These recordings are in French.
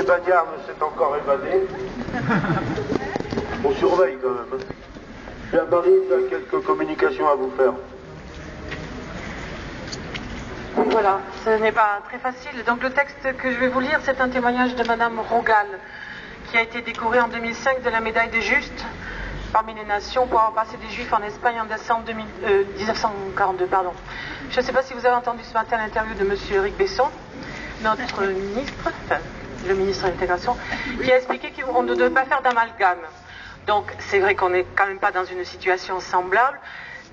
Bagnard ne s'est encore évadé. On surveille quand même. Pierre-Marie a quelques communications à vous faire. Voilà, ce n'est pas très facile. Donc le texte que je vais vous lire, c'est un témoignage de Madame Rogal, qui a été décorée en 2005 de la médaille des Justes parmi les nations pour avoir passé des Juifs en Espagne en décembre 1942. Je ne sais pas si vous avez entendu ce matin l'interview de M. Éric Besson, notre ministre, enfin le ministre de l'Intégration, qui a expliqué qu'on ne devait pas faire d'amalgame. Donc c'est vrai qu'on n'est quand même pas dans une situation semblable,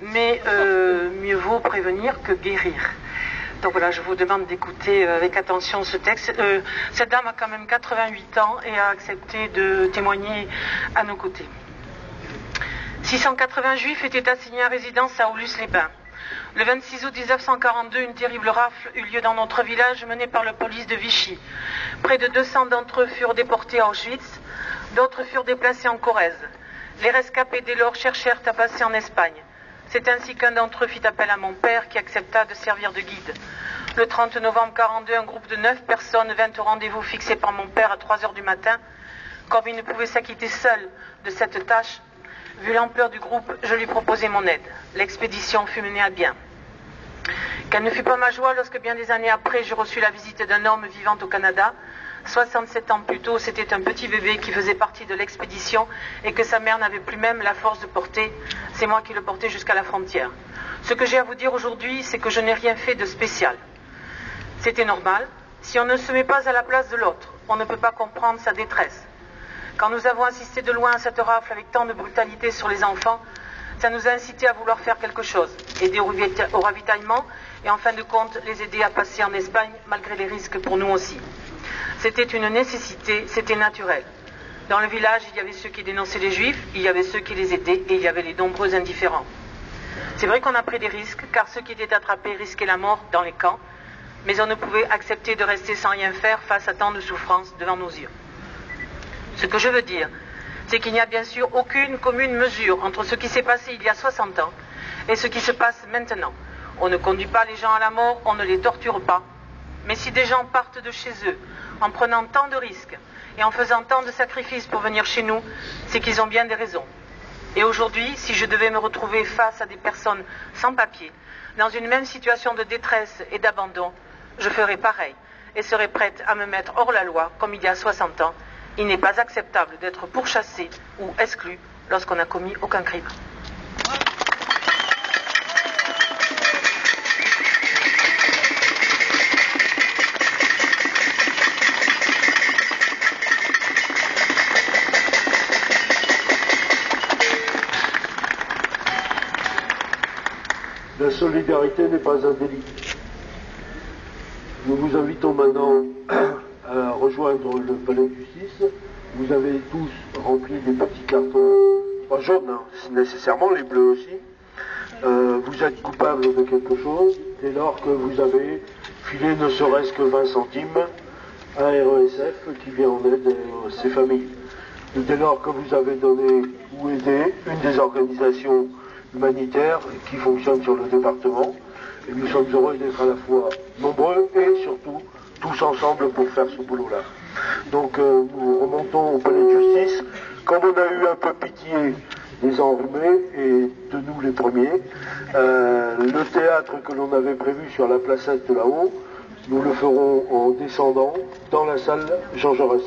mais mieux vaut prévenir que guérir. Donc voilà, je vous demande d'écouter avec attention ce texte. Cette dame a quand même 88 ans et a accepté de témoigner à nos côtés. 680 juifs étaient assignés à résidence à Aulus-les-Bains. Le 26 août 1942, une terrible rafle eut lieu dans notre village menée par la police de Vichy. Près de 200 d'entre eux furent déportés à Auschwitz, d'autres furent déplacés en Corrèze. Les rescapés dès lors cherchèrent à passer en Espagne. C'est ainsi qu'un d'entre eux fit appel à mon père qui accepta de servir de guide. Le 30 novembre 1942, un groupe de 9 personnes vint au rendez-vous fixé par mon père à 3 heures du matin. Comme il ne pouvait s'acquitter seul de cette tâche, vu l'ampleur du groupe, je lui proposai mon aide. L'expédition fut menée à bien. Quelle ne fut pas ma joie lorsque bien des années après, je reçus la visite d'un homme vivant au Canada. 67 ans plus tôt, c'était un petit bébé qui faisait partie de l'expédition et que sa mère n'avait plus même la force de porter. C'est moi qui le portais jusqu'à la frontière. Ce que j'ai à vous dire aujourd'hui, c'est que je n'ai rien fait de spécial. C'était normal. Si on ne se met pas à la place de l'autre, on ne peut pas comprendre sa détresse. Quand nous avons assisté de loin à cette rafle avec tant de brutalité sur les enfants, ça nous a incité à vouloir faire quelque chose, aider au ravitaillement et en fin de compte les aider à passer en Espagne malgré les risques pour nous aussi. C'était une nécessité, c'était naturel. Dans le village, il y avait ceux qui dénonçaient les juifs, il y avait ceux qui les aidaient et il y avait les nombreux indifférents. C'est vrai qu'on a pris des risques, car ceux qui étaient attrapés risquaient la mort dans les camps, mais on ne pouvait accepter de rester sans rien faire face à tant de souffrances devant nos yeux. Ce que je veux dire, c'est qu'il n'y a bien sûr aucune commune mesure entre ce qui s'est passé il y a 60 ans et ce qui se passe maintenant. On ne conduit pas les gens à la mort, on ne les torture pas. Mais si des gens partent de chez eux en prenant tant de risques et en faisant tant de sacrifices pour venir chez nous, c'est qu'ils ont bien des raisons. Et aujourd'hui, si je devais me retrouver face à des personnes sans papier, dans une même situation de détresse et d'abandon, je ferais pareil et serais prête à me mettre hors la loi comme il y a 60 ans. Il n'est pas acceptable d'être pourchassé ou exclu lorsqu'on n'a commis aucun crime. La solidarité n'est pas un délit. Nous vous invitons maintenant à rejoindre le palais de justice. Vous avez tous rempli des petits cartons, pas jaunes, hein, nécessairement, les bleus aussi. Vous êtes coupable de quelque chose dès lors que vous avez filé ne serait-ce que 20 centimes à RESF qui vient en aide à ces familles. Dès lors que vous avez donné ou aidé une des organisations humanitaires qui fonctionnent sur le département, et nous sommes heureux d'être à la fois nombreux et surtout tous ensemble pour faire ce boulot-là. Donc nous remontons au palais de justice. Comme on a eu un peu pitié des enrhumés, et de nous les premiers, le théâtre que l'on avait prévu sur la placette de là-haut, nous le ferons en descendant dans la salle Jean Jaurès,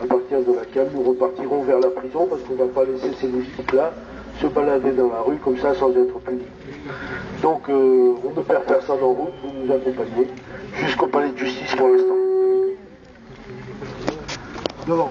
à partir de laquelle nous repartirons vers la prison, parce qu'on ne va pas laisser ces moustiques-là se balader dans la rue comme ça sans être punis. Donc on ne perd personne en route, vous nous accompagnez jusqu'au palais de justice pour l'instant. Devant.